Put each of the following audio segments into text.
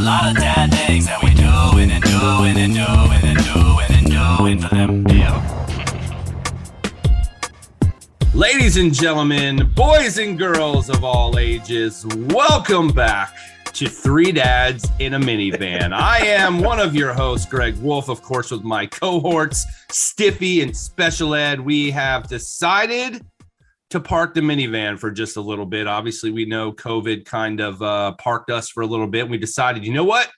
lot of dad things that we doing and doing and doing and doing and doing for them. Yeah. Ladies and gentlemen, boys and girls of all ages, welcome back to Three Dads in a Minivan. I am one of your hosts, Greg Wolf, of course, with my cohorts, Stiffy and Special Ed. We have decided to park the minivan for just a little bit. Obviously, we know COVID kind of parked us for a little bit. We decided, you know what?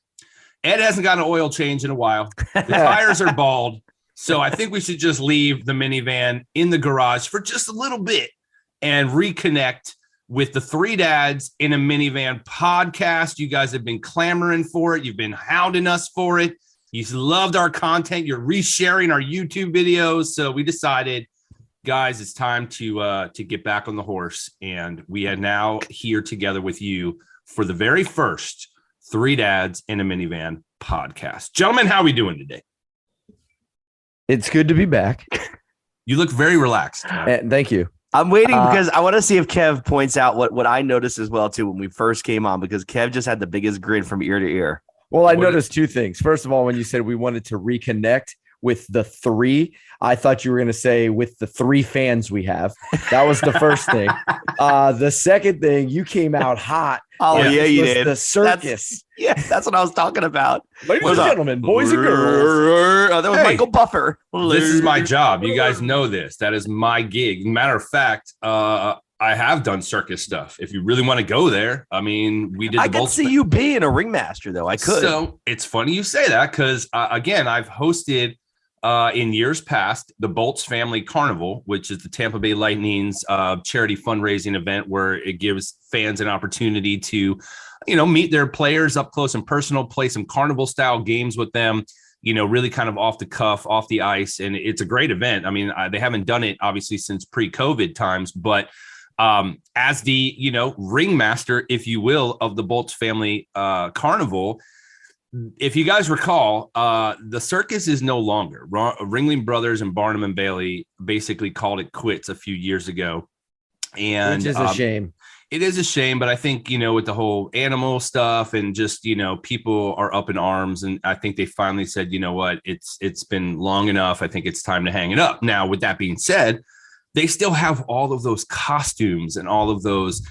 Ed hasn't got an oil change in a while. The tires are bald. So I think we should just leave the minivan in the garage for just a little bit and reconnect with the Three Dads in a Minivan podcast. You guys have been clamoring for it. You've been hounding us for it. You've loved our content. You're resharing our YouTube videos. So we decided, guys, it's time to get back on the horse. And we are now here together with you for the very first Three Dads in a Minivan podcast. Gentlemen, how are we doing today? It's good to be back. You look very relaxed. Thank you. I'm waiting because I want to see if Kev points out what I noticed as well, too, when we first came on, because Kev just had the biggest grin from ear to ear. Well, I noticed two things. First of all, when you said we wanted to reconnect with the three, I thought you were going to say with the three fans we have. That was the first thing. The second thing, you came out hot. Oh, yeah, you did. The circus. That's what I was talking about. Ladies and gentlemen, boys and girls. Oh, that was Michael Buffer. This is my job. You guys know this. That is my gig. Matter of fact, I have done circus stuff. If you really want to go there, I mean, we did. I could see you being a ringmaster, though. I could. So it's funny you say that because, again, I've hosted in years past the Bolts Family Carnival, which is the Tampa Bay Lightning's charity fundraising event where it gives fans an opportunity to, meet their players up close and personal, play some carnival style games with them, really kind of off the cuff, off the ice. And it's a great event. I mean, they haven't done it obviously since pre-COVID times, but as the, ringmaster, if you will, of the Bolts Family Carnival, if you guys recall, the circus is no longer. Ringling Brothers and Barnum and Bailey basically called it quits a few years ago. And which is a shame. It is a shame, but I think, with the whole animal stuff and just, people are up in arms. And I think they finally said, you know what, it's been long enough. I think it's time to hang it up. Now, with that being said, they still have all of those costumes and all of those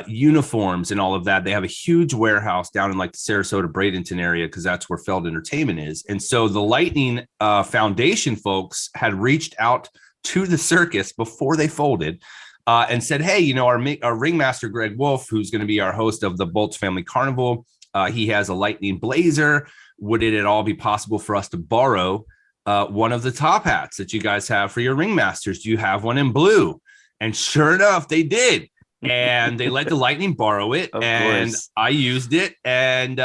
uniforms and all of that. They have a huge warehouse down in like the Sarasota, Bradenton area, because that's where Feld Entertainment is. And so the Lightning Foundation folks had reached out to the circus before they folded and said, hey, our ringmaster, Greg Wolf, who's going to be our host of the Bolts Family Carnival, he has a Lightning blazer. Would it at all be possible for us to borrow one of the top hats that you guys have for your ringmasters? Do you have one in blue? And sure enough, they did. And they let the Lightning borrow it. And I used it. And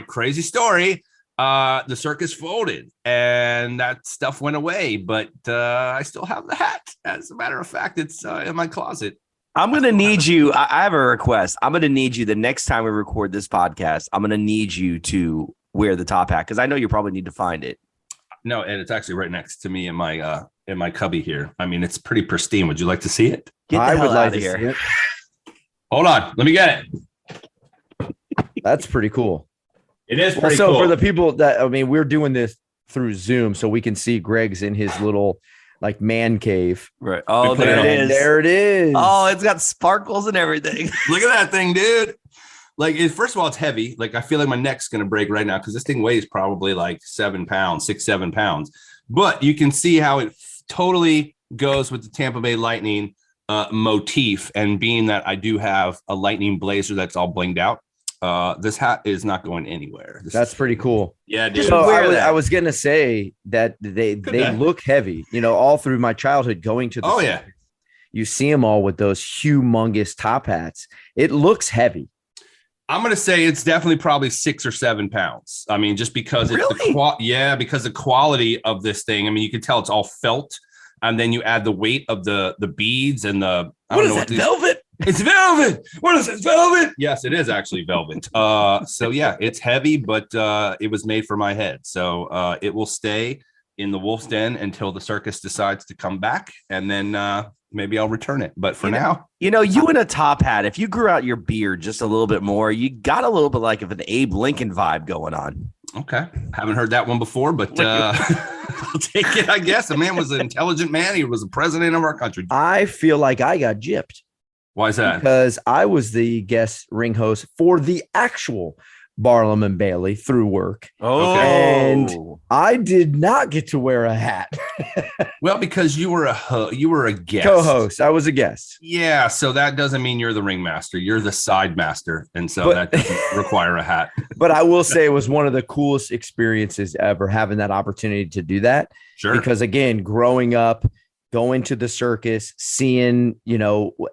crazy story, the circus folded and that stuff went away. But I still have the hat. As a matter of fact, it's in my closet. I'm going to need you. I have a request. I'm going to need you the next time we record this podcast. I'm going to need you to wear the top hat because I know you probably need to find it. No, and it's actually right next to me in my cubby here. I mean, it's pretty pristine. Would you like to see it? Get the hell out of here. Hold on. Let me get it. That's pretty cool. It is pretty cool. So for the people we're doing this through Zoom so we can see Greg's in his little like man cave. Right. Oh, there it is. There it is. Oh, it's got sparkles and everything. Look at that thing, dude. Like, first of all, it's heavy. Like, I feel like my neck's going to break right now because this thing weighs probably like 7 pounds, 6-7 pounds. But you can see how it totally goes with the Tampa Bay Lightning motif. And being that I do have a Lightning blazer that's all blinged out, this hat is not going anywhere. That's pretty cool. Yeah, dude. So I was going to say that they look heavy, all through my childhood going to the circus. Yeah. You see them all with those humongous top hats. It looks heavy. I'm going to say it's definitely probably 6 or 7 pounds. I mean, just because it's because the quality of this thing. I mean, you can tell it's all felt, and then you add the weight of the beads and the velvet? It's velvet. What is it? Velvet? Yes, it is actually velvet. So yeah, it's heavy, but it was made for my head. So it will stay in the Wolf's Den until the circus decides to come back, and then maybe I'll return it. But for now, you in a top hat, if you grew out your beard just a little bit more, you got a little bit like of an Abe Lincoln vibe going on. okay. Haven't heard that one before, but I'll take it, I guess. The man was an intelligent man. He was the president of our country. I feel like I got gypped Why is that? because I was the guest ring host for the actual Barnum and Bailey through work. Oh, And I did not get to wear a hat. Well, because you were a guest. Co-host. I was a guest. Yeah, so that doesn't mean you're the ringmaster. You're the side master, and so that doesn't require a hat. But I will say it was one of the coolest experiences ever, having that opportunity to do that. Sure. Because again, growing up, going to the circus, seeing,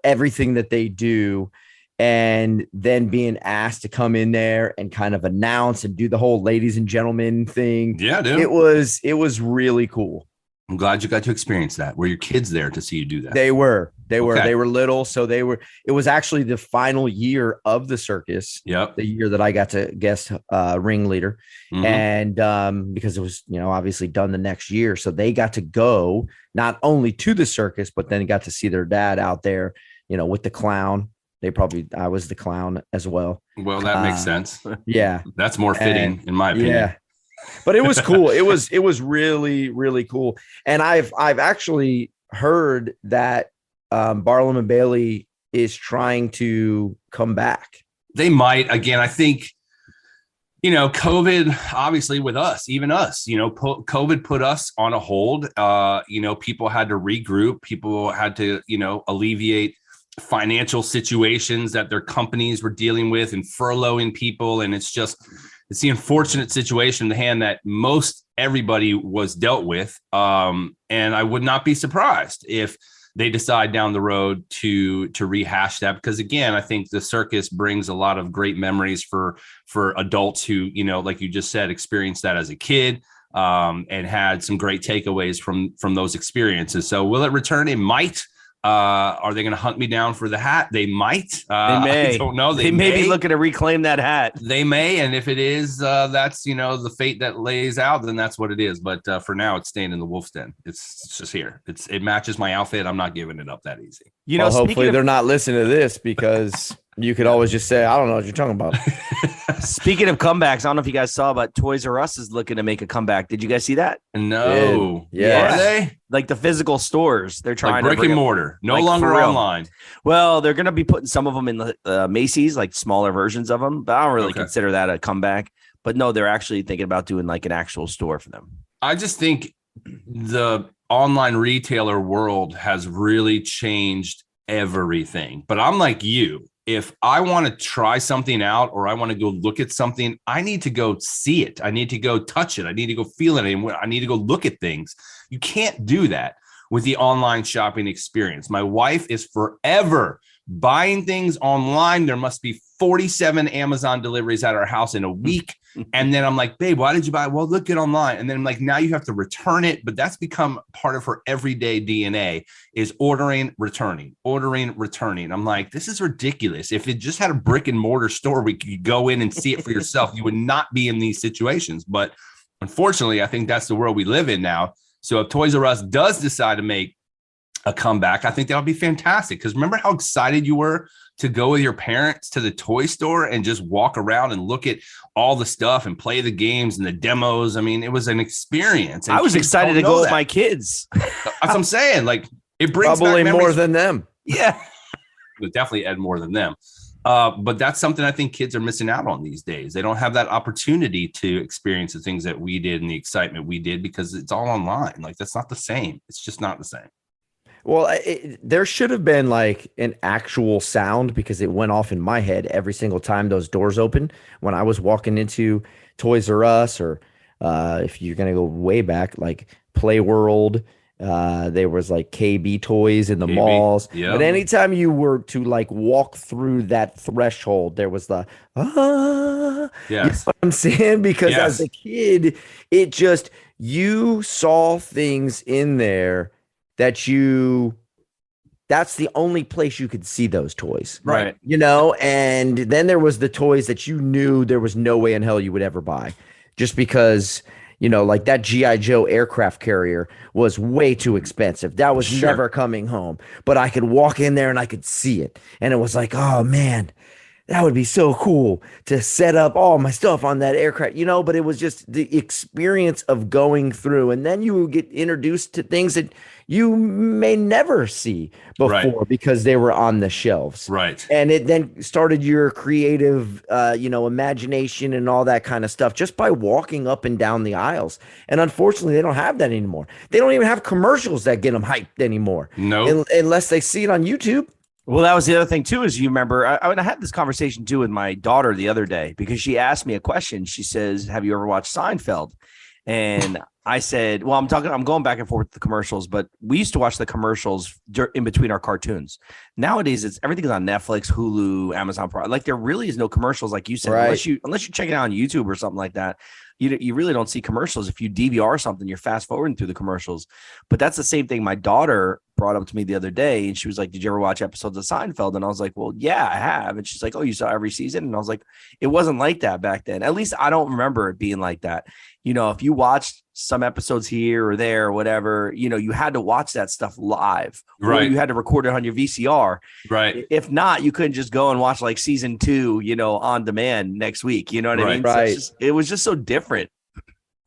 everything that they do, and then being asked to come in there and kind of announce and do the whole ladies and gentlemen thing. Yeah, dude. It was really cool. I'm glad you got to experience that. Were your kids there to see you do that? They were Okay. little. So it was actually the final year of the circus. Yep. The year that I got to guest ringleader. Mhm. And because it was, obviously done the next year. So they got to go not only to the circus, but then got to see their dad out there, with the clown. I was the clown as well. Well, that makes sense. Yeah. That's more fitting, in my opinion. Yeah. But it was cool. It was really, really cool. And I've actually heard that Barnum and Bailey is trying to come back. They might. Again, I think, COVID, obviously with us, even us, COVID put us on a hold. People had to regroup. People had to, alleviate financial situations that their companies were dealing with and furloughing people. And it's the unfortunate situation in the hand that most everybody was dealt with. And I would not be surprised if they decide down the road to rehash that, because again, I think the circus brings a lot of great memories for adults who, like you just said, experienced that as a kid, and had some great takeaways from those experiences. So will it return? It might. Are they going to hunt me down for the hat? They might. They may. I don't know. They may be looking to reclaim that hat. They may. And if it is, that's, the fate that lays out, then that's what it is. But for now, it's staying in the wolf's den. It's just here. It matches my outfit. I'm not giving it up that easy. Hopefully they're not listening to this, because you could always just say, I don't know what you're talking about. Speaking of comebacks, I don't know if you guys saw, but Toys R Us is looking to make a comeback. Did you guys see that? No. Yeah. Are they? Like the physical stores. They're trying like brick to and mortar. No like, longer for real. online. Well, they're going to be putting some of them in the Macy's, like smaller versions of them. But I don't really consider that a comeback. But no, they're actually thinking about doing like an actual store for them. I just think the online retailer world has really changed everything. But I'm like you. If I want to try something out, or I want to go look at something, I need to go see it. I need to go touch it. I need to go feel it. I need to go look at things. You can't do that with the online shopping experience. My wife is forever buying things online. There must be 47 Amazon deliveries at our house in a week. And then I'm like, babe, why did you buy it? Well, look it online. And then I'm like, now you have to return it. But that's become part of her everyday DNA, is ordering, returning. I'm like, this is ridiculous. If it just had a brick and mortar store, we could go in and see it for yourself. You would not be in these situations. But unfortunately, I think that's the world we live in now. So if Toys R Us does decide to make a comeback, I think that would be fantastic. Because remember how excited you were to go with your parents to the toy store and just walk around and look at all the stuff and play the games and the demos. I mean, it was an experience. I was excited to go with my kids. That's what I'm saying. Like, it brings probably back more than them. Yeah, it definitely Ed more than them. But that's something I think kids are missing out on these days. They don't have that opportunity to experience the things that we did and the excitement we did, because it's all online. Like, that's not the same. It's just not the same. Well, there should have been like an actual sound, because it went off in my head every single time those doors open when I was walking into Toys R Us, or if you're going to go way back, like Play World. There was like KB toys in the malls. Yep. But anytime you were to like walk through that threshold, there was the Yes. You know what I'm saying? Because as a kid, it just, you saw things in there that's the only place you could see those toys. Right. And then there was the toys that you knew there was no way in hell you would ever buy, just because Like that GI Joe aircraft carrier was way too expensive. That was never coming home, but I could walk in there and I could see it, and it was like, oh man, that would be so cool to set up all my stuff on that aircraft, but it was just the experience of going through. And then you would get introduced to things that you may never see before because they were on the shelves. Right. And it then started your creative, imagination and all that kind of stuff just by walking up and down the aisles. And unfortunately, they don't have that anymore. They don't even have commercials that get them hyped anymore. No. Unless they see it on YouTube. Well, that was the other thing too, is you remember, I had this conversation too with my daughter the other day because she asked me a question. She says, have you ever watched Seinfeld? And I said, well, I'm going back and forth with the commercials, but we used to watch the commercials in between our cartoons. Nowadays, everything's on Netflix, Hulu, Amazon Prime. Like there really is no commercials, like you said, unless you check it out on YouTube or something like that. You really don't see commercials. If you DVR something, you're fast forwarding through the commercials. But that's the same thing my daughter brought up to me the other day. And she was like, did you ever watch episodes of Seinfeld? And I was like, well, yeah, I have. And she's like, oh, you saw every season? And I was like, it wasn't like that back then. At least I don't remember it being like that. If you watched some episodes here or there or whatever, you had to watch that stuff live. Right. Or you had to record it on your VCR. Right. If not, you couldn't just go and watch like season 2, on demand next week. You know what I mean? Right. So it was just so different.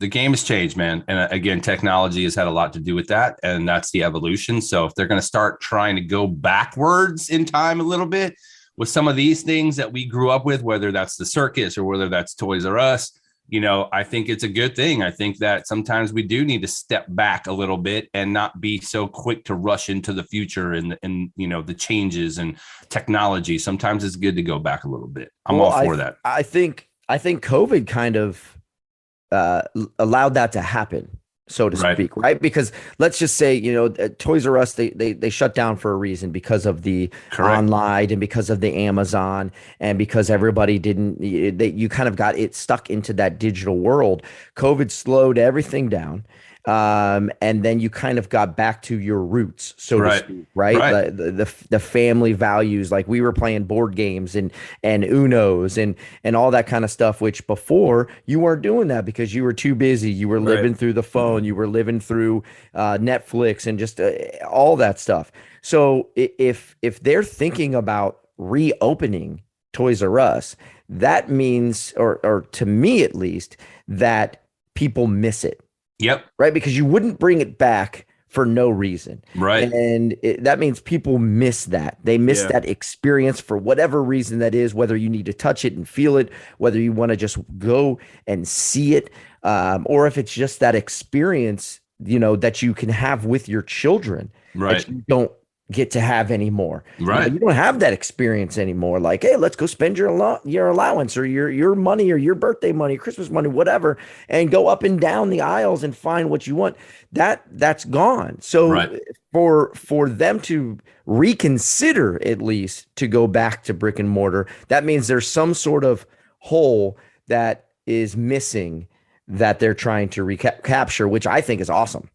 The game has changed, man. And again, technology has had a lot to do with that. And that's the evolution. So if they're going to start trying to go backwards in time a little bit with some of these things that we grew up with, whether that's the circus or whether that's Toys R Us, I think it's a good thing. I think that sometimes we do need to step back a little bit and not be so quick to rush into the future and the changes and technology. Sometimes it's good to go back a little bit. I'm all for that. I think COVID kind of allowed that to happen, so to speak, right? Because let's just say, Toys R Us, they shut down for a reason because of the online and because of the Amazon and because everybody you kind of got it stuck into that digital world. COVID slowed everything down. And then you kind of got back to your roots, so to speak, right? The family values, like we were playing board games and Unos and all that kind of stuff, which before you weren't doing that because you were too busy. You were living through the phone, you were living through Netflix and just all that stuff. So if they're thinking about reopening Toys R Us, that means, or to me at least, that people miss it. Yep. Right. Because you wouldn't bring it back for no reason. Right. And that means people miss that. They miss that experience for whatever reason that is, whether you need to touch it and feel it, whether you want to just go and see it, or if it's just that experience, that you can have with your children that you don't get to have anymore. Right. You don't have that experience anymore. Like, hey, let's go spend your allowance or your money or your birthday money, Christmas money, whatever, and go up and down the aisles and find what you want. That's gone. So for them to reconsider, at least to go back to brick and mortar, that means there's some sort of hole that is missing that they're trying to recapture, which I think is awesome.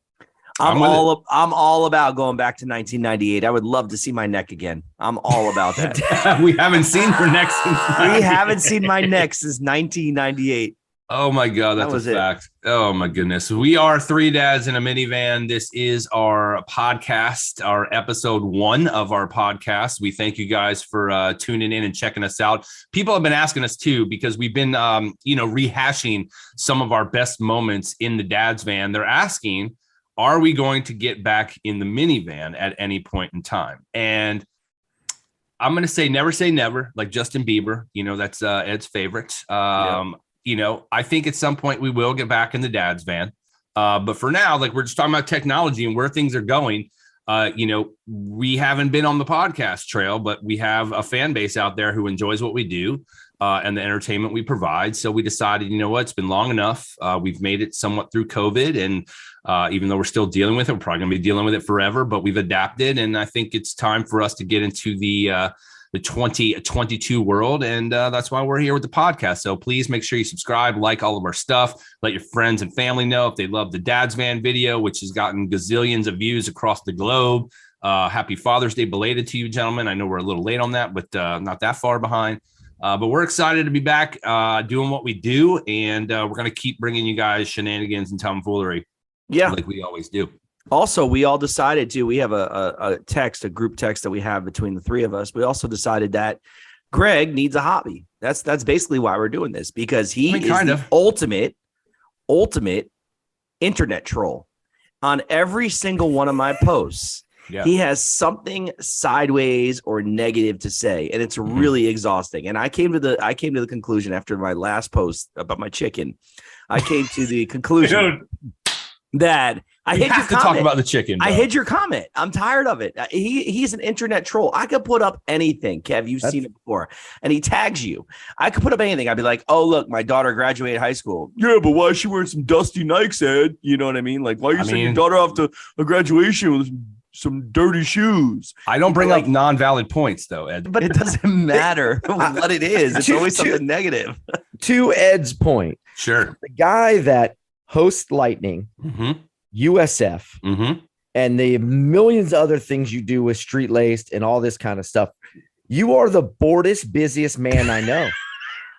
I'm all about going back to 1998. I would love to see my neck again. I'm all about that. We haven't seen your neck since. We haven't seen my neck since 1998. Oh my God, that's a fact. Oh my goodness. We are Three Dads in a Minivan. This is our podcast, our episode 1 of our podcast. We thank you guys for tuning in and checking us out. People have been asking us too, because we've been, rehashing some of our best moments in the Dad's Van. They're asking, are we going to get back in the minivan at any point in time? And I'm going to say never, like Justin Bieber. That's Ed's favorite. I think at some point we will get back in the Dad's Van. But for now, like we're just talking about technology and where things are going. We haven't been on the podcast trail, but we have a fan base out there who enjoys what we do and the entertainment we provide. So we decided, it's been long enough. We've made it somewhat through COVID. And even though we're still dealing with it, we're probably going to be dealing with it forever, but we've adapted. And I think it's time for us to get into the 2022 world. And that's why we're here with the podcast. So please make sure you subscribe, like all of our stuff, let your friends and family know if they love the Dad's Van video, which has gotten gazillions of views across the globe. Happy Father's Day belated to you, gentlemen. I know we're a little late on that, but not that far behind. But we're excited to be back doing what we do, and we're going to keep bringing you guys shenanigans and tomfoolery. Yeah, like we always do. Also, we all decided to. We have a group text that we have between the three of us. We also decided that Greg needs a hobby. That's basically why we're doing this, because he is the ultimate internet troll. On every single one of my posts, he has something sideways or negative to say, and it's really exhausting. And I came to the conclusion after my last post about my chicken. I came to the conclusion that I hid your comment. Talk about the chicken. Bro. I hid your comment. I'm tired of it. He's an internet troll. I could put up anything. Kev, you've seen it before. And he tags you. I could put up anything. I'd be like, oh, look, my daughter graduated high school. Yeah, but why is she wearing some dusty Nikes, Ed? You know what I mean? Like, why are you sending your daughter off to a graduation with some dirty shoes? I don't bring up non-valid points, though, Ed. But it doesn't matter what it is. It's always something negative. To Ed's point. Sure. The guy that hosts Lightning, USF, and the millions of other things you do with Street Laced and all this kind of stuff. You are the boredest, busiest man I know.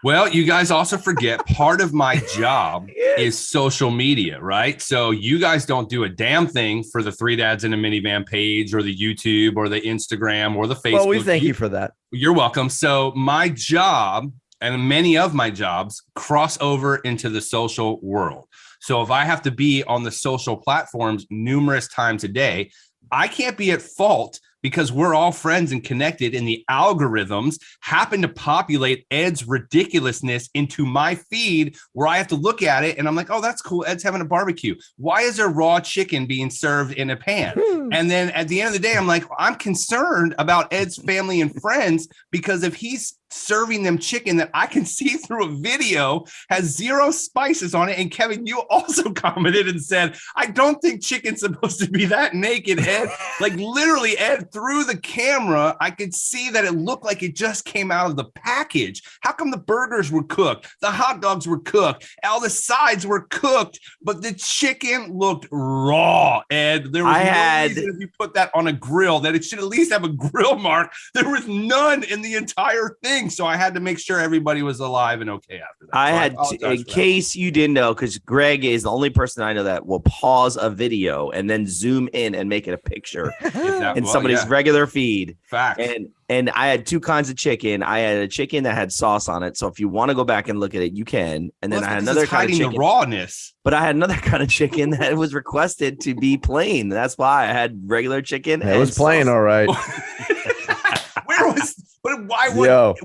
Well, you guys also forget part of my job is social media, right? So you guys don't do a damn thing for the Three Dads in a Minivan page or the YouTube or the Instagram or the Facebook. Well, we thank you for that. You're welcome. So my job and many of my jobs cross over into the social world. So if I have to be on the social platforms numerous times a day, I can't be at fault because we're all friends and connected, and the algorithms happen to populate Ed's ridiculousness into my feed where I have to look at it and I'm like, oh, that's cool. Ed's having a barbecue. Why is there raw chicken being served in a pan? And then at the end of the day, I'm like, I'm concerned about Ed's family and friends, because if he's serving them chicken that I can see through a video has 0 spices on it. And Kevin, you also commented and said, I don't think chicken's supposed to be that naked, Ed. Like literally, Ed, through the camera, I could see that it looked like it just came out of the package. How come the burgers were cooked? The hot dogs were cooked. All the sides were cooked, but the chicken looked raw, Ed. There was no reason if you put that on a grill that it should at least have a grill mark. There was none in the entire thing. So I had to make sure everybody was alive and okay after that. In case you didn't know, because Greg is the only person I know that will pause a video and then zoom in and make it a picture in somebody's regular feed. Fact. And I had 2 kinds of chicken. I had a chicken that had sauce on it. So if you want to go back and look at it, you can. And then I had another kind of chicken. The rawness. But I had another kind of chicken that was requested to be plain. That's why I had regular chicken. It was plain, all right. Where was? But why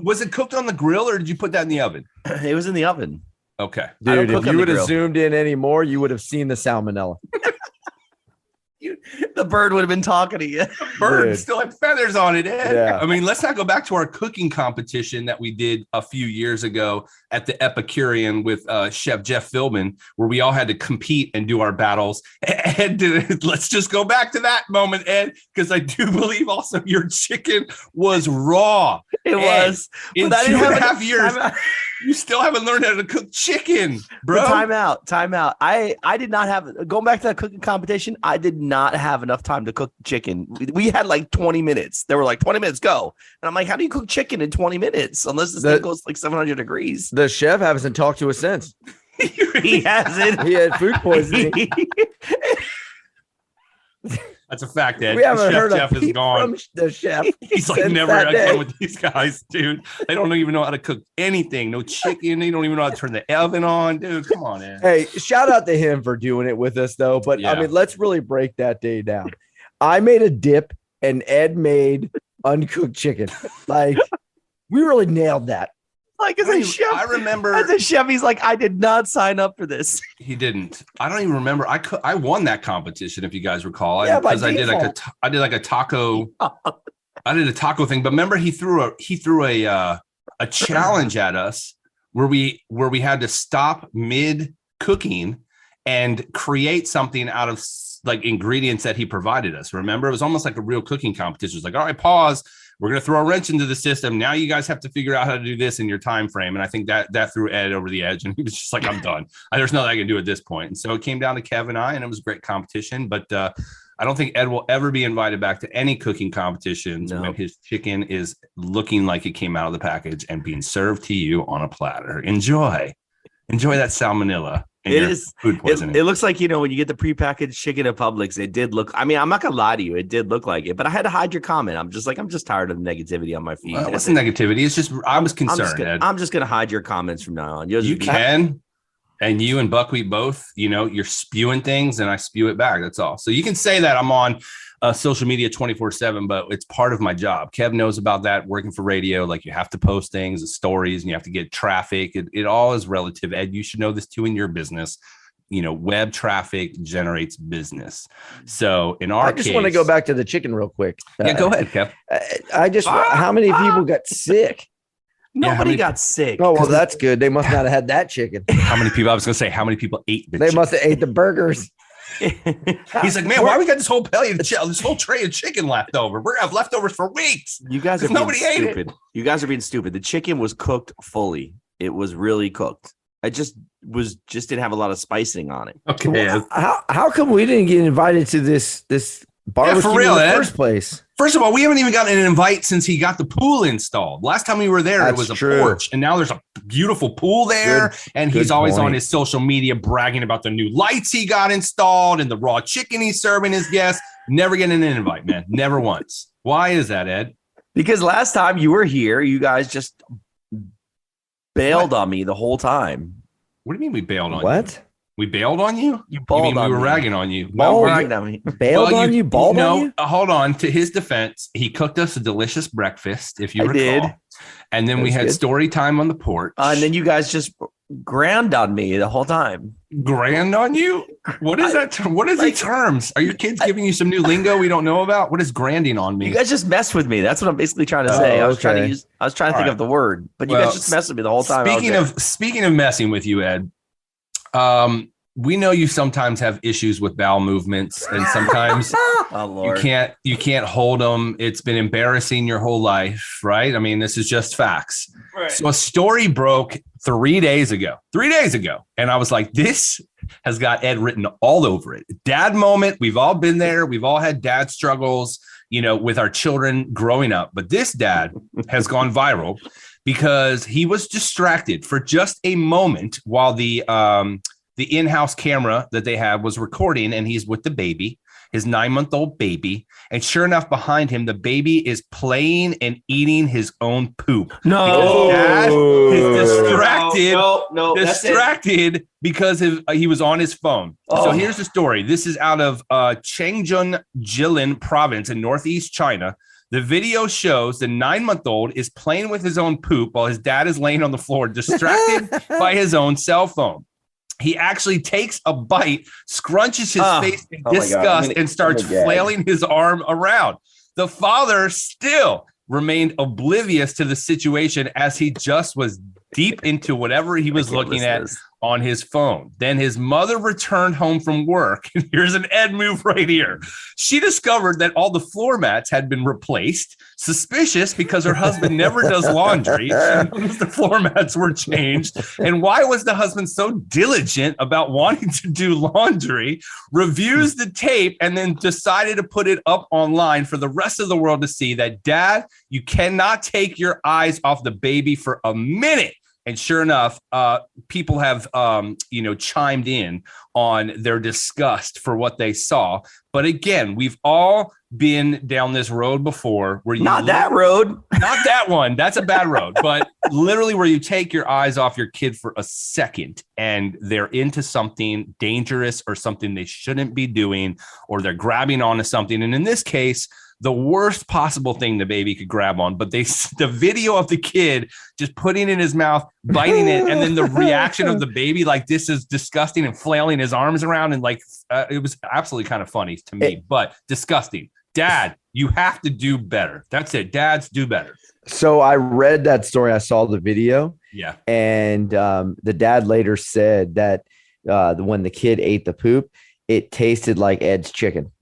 was it cooked on the grill, or did you put that in the oven? It was in the oven. Okay. Dude, if you would have zoomed in any more, you would have seen the salmonella. The bird would have been talking to you. The bird still had feathers on it, Ed. Yeah. I mean, let's not go back to our cooking competition that we did a few years ago at the Epicurean with Chef Jeff Philbin, where we all had to compete and do our battles. And let's just go back to that moment, Ed, because I do believe also your chicken was raw. It was. In 2.5 years, you still haven't learned how to cook chicken, bro. But time out. I did not have, going back to that cooking competition, I did not have enough time to cook chicken. We had like 20 minutes. They were like, 20 minutes, go. And I'm like, how do you cook chicken in 20 minutes? Unless this thing goes like 700 degrees. The chef hasn't talked to us since. He hasn't. He had food poisoning. That's a fact, Ed. We haven't heard Jeff is gone. From the chef. He's like, never again with these guys, dude. They don't even know how to cook anything. No chicken. They don't even know how to turn the oven on, dude. Come on, Ed. Hey, shout out to him for doing it with us, though. But I mean, let's really break that day down. I made a dip, and Ed made uncooked chicken. Like, we really nailed that. Like as a chef, I remember as a chef, he's like, I did not sign up for this. He didn't. I don't even remember. I won that competition, if you guys recall. Yeah, because I did like a taco. I did a taco thing, but remember he threw a challenge at us where we had to stop mid cooking and create something out of like ingredients that he provided us. Remember, it was almost like a real cooking competition. It was like, all right, pause. We're going to throw a wrench into the system. Now you guys have to figure out how to do this in your time frame. And I think that threw Ed over the edge, and he was just like, I'm done. There's nothing I can do at this point. And so it came down to Kev and I, and it was a great competition. But I don't think Ed will ever be invited back to any cooking competitions when his chicken is looking like it came out of the package and being served to you on a platter. Enjoy that salmonella. It is food poisoning. It looks like, when you get the prepackaged chicken at Publix, it did look. I mean, I'm not gonna lie to you, it did look like it, but I had to hide your comment. I'm just tired of the negativity on my feed. What's the negativity? It's just I was concerned. I'm just gonna hide your comments from now on. You can, and you and Buckwheat both. You're spewing things, and I spew it back. That's all. So you can say that I'm on social media 24/7, but it's part of my job. Kev knows about that. Working for radio, like you have to post things, and stories, and you have to get traffic. It all is relative. Ed, you should know this too in your business. Web traffic generates business. So in our case, I just want to go back to the chicken real quick. Yeah, go ahead, Kev. How many people got sick? Nobody got sick. Oh, well, that's good. They must not have had that chicken. How many people? I was going to say, how many people ate the They chicken? must have ate the burgers. He's like, man, why we got this whole this whole tray of chicken left over? We're gonna have leftovers for weeks. You guys are being stupid. You guys are being stupid. The chicken was cooked fully. It was really cooked. I just didn't have a lot of spicing on it. Okay. Well, how come we didn't get invited to this barbecue for real, in the Ed. first place? First of all, we haven't even gotten an invite since he got the pool installed. Last time we were there, it was a porch, and now there's a beautiful pool there. And he's always on his social media bragging about the new lights he got installed and the raw chicken he's serving his guests. Never getting an invite, man. Never once. Why is that, Ed? Because last time you were here, you guys just bailed on me the whole time. What do you mean we bailed on you? What? We bailed on you? You balled on me. We were ragging on you. Balled on me. Bailed on you? Balled on you? Hold on. To his defense, he cooked us a delicious breakfast, if you recall. Did. And then we had story time on the porch. And then you guys just grand on me the whole time. Grand on you? What is that? What is these terms? Are your kids giving you some new lingo we don't know about? What is granding on me? You guys just messed with me. That's what I'm basically trying to say. I was trying to think of the word, but you guys just messed with me the whole time. Speaking of messing with you, Ed, we know you sometimes have issues with bowel movements, and sometimes you can't hold them. It's been embarrassing your whole life, right? I mean, this is just facts. Right. So a story broke 3 days ago, and I was like, this has got Ed written all over it. Dad moment. We've all been there. We've all had dad struggles, with our children growing up. But this dad has gone viral because he was distracted for just a moment while the in-house camera that they have was recording, and he's with the baby, his 9-month-old baby. And sure enough, behind him, the baby is playing and eating his own poop. No, Dad is distracted because he was on his phone. So here's the story. This is out of Changchun Jilin province in northeast China. The video shows the 9-month-old is playing with his own poop while his dad is laying on the floor, distracted by his own cell phone. He actually takes a bite, scrunches his face in disgust, and starts flailing his arm around. The father still remained oblivious to the situation as he just was deep into whatever he was looking at on his phone. Then his mother returned home from work. And here's an Ed move right here. She discovered that all the floor mats had been replaced. Suspicious because her husband never does laundry. The floor mats were changed. And why was the husband so diligent about wanting to do laundry? Reviews the tape and then decided to put it up online for the rest of the world to see that, Dad, you cannot take your eyes off the baby for a minute. And sure enough, people have, chimed in on their disgust for what they saw. But again, we've all been down this road before. Not that road. Not that one. That's a bad road. But literally where you take your eyes off your kid for a second and they're into something dangerous or something they shouldn't be doing, or they're grabbing onto something. And in this case, the worst possible thing the baby could grab on, but the video of the kid just putting it in his mouth, biting it, and then the reaction of the baby, like, this is disgusting, and flailing his arms around, and it was absolutely kind of funny to me, but disgusting. Dad, you have to do better. That's it. Dads, do better. So I read that story. I saw the video. Yeah. And the dad later said that when the kid ate the poop, it tasted like Ed's chicken.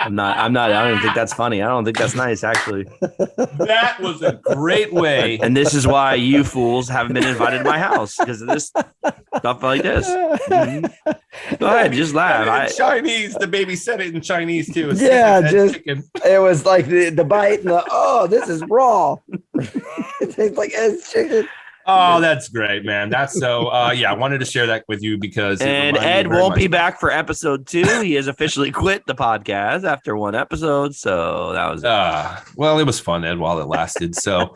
I'm not. I don't even think that's funny. I don't think that's nice, actually. That was a great way. And this is why you fools haven't been invited to my house, because of this stuff like this. Go ahead, just laugh. Chinese, the baby said it in Chinese too. It's chicken. It was like the bite and this is raw. It tastes like it's chicken. Oh, that's great, man. That's so, I wanted to share that with you because. And Ed won't be back for episode 2. He has officially quit the podcast after 1 episode. So that was. Well, it was fun, Ed, while it lasted. So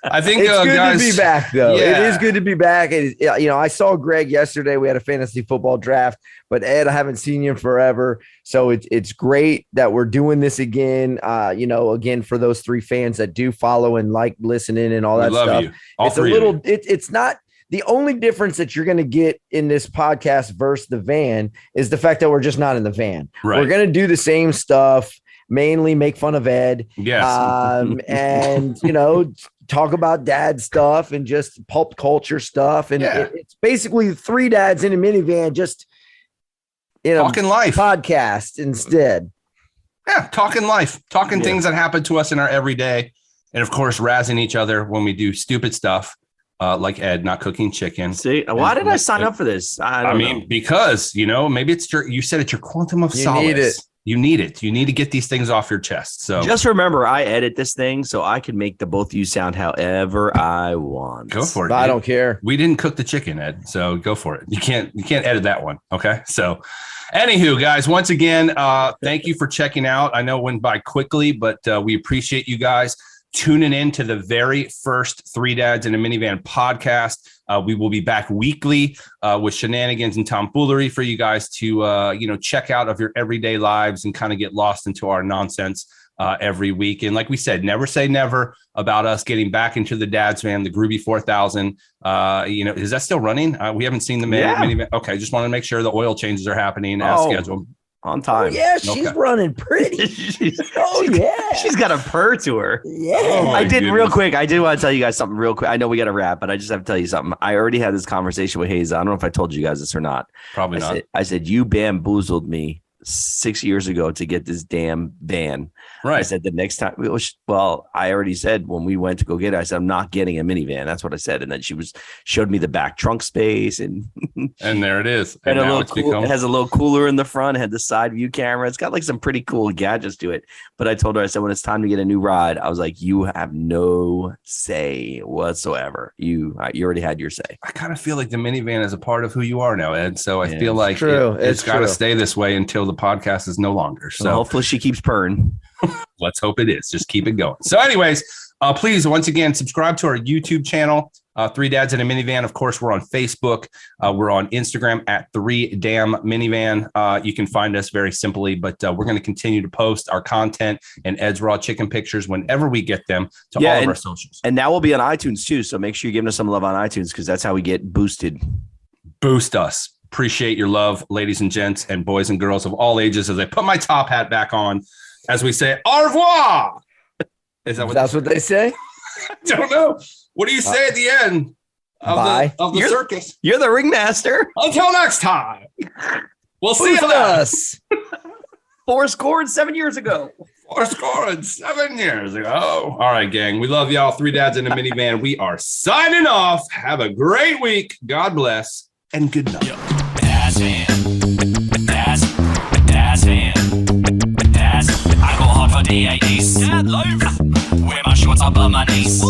I think it's good guys, to be back, though. Yeah. It is good to be back. I saw Greg yesterday. We had a fantasy football draft, but Ed, I haven't seen you in forever. So it's great that we're doing this again. Again, for those 3 fans that do follow and like listening and all that stuff. You. It's a little. It's not the only difference that you're going to get in this podcast versus the van is the fact that we're just not in the van. Right. We're going to do the same stuff, mainly make fun of Ed. Yes. And talk about dad stuff and just pulp culture stuff. And it's basically 3 dads in a minivan, just talking life podcast instead. Yeah, talking life, talking things that happen to us in our everyday. And of course, razzing each other when we do stupid stuff, like Ed not cooking chicken. See, why did I sign up for this? I mean, because maybe you said it's your quantum of solace. You need it. You need to get these things off your chest. So just remember, I edit this thing so I can make the both of you sound however I want. Go for it. I don't care. We didn't cook the chicken, Ed. So go for it. You can't edit that one. Okay. So anywho, guys, once again, thank you for checking out. I know it went by quickly, but we appreciate you guys tuning in to the very first 3 Dads in a Minivan podcast. We will be back weekly with shenanigans and tomfoolery for you guys to, check out of your everyday lives and kind of get lost into our nonsense every week. And like we said, never say never about us getting back into the Dad's van, the Groovy 4000. Is that still running? We haven't seen the minivan. Okay, just want to make sure the oil changes are happening as scheduled. On time. Oh, yeah, she's running pretty. She's got a purr to her. Yeah. I did real quick. I did want to tell you guys something real quick. I know we got to wrap, but I just have to tell you something. I already had this conversation with Hayes. I don't know if I told you guys this or not. Probably not. I said, you bamboozled me 6 years ago to get this damn van. Right. I said the next time. Well, I already said when we went to go get it, I said, I'm not getting a minivan. That's what I said. And then she showed me the back trunk space and there it is. And it has a little cooler in the front, it had the side view camera. It's got like some pretty cool gadgets to it. But I told her, I said, when it's time to get a new ride, I was like, you have no say whatsoever. You already had your say. I kind of feel like the minivan is a part of who you are now, Ed. So I feel like it's got to stay this way until the podcast is no longer. So hopefully she keeps purring. Let's hope it is. Just keep it going. So anyways, please, once again, subscribe to our YouTube channel, 3 Dads in a Minivan. Of course, we're on Facebook. We're on Instagram at 3 Damn Minivan. You can find us very simply, but we're going to continue to post our content and Ed's raw chicken pictures whenever we get them to all of our socials. And now we'll be on iTunes too. So make sure you're giving us some love on iTunes because that's how we get boosted. Boost us. Appreciate your love, ladies and gents and boys and girls of all ages, as I put my top hat back on. As we say, au revoir. That's what they say? I don't know. What do you say at the end of the circus? You're the ringmaster. Until next time. We'll see you us. 4 scored 7 years ago. 4 scored 7 years ago. All right, gang. We love y'all. 3 Dads in a Minivan. We are signing off. Have a great week. God bless and good night. Dad's van. Dad's van. I go hard for the 80s. Dad life. Wear my shorts up on my knees.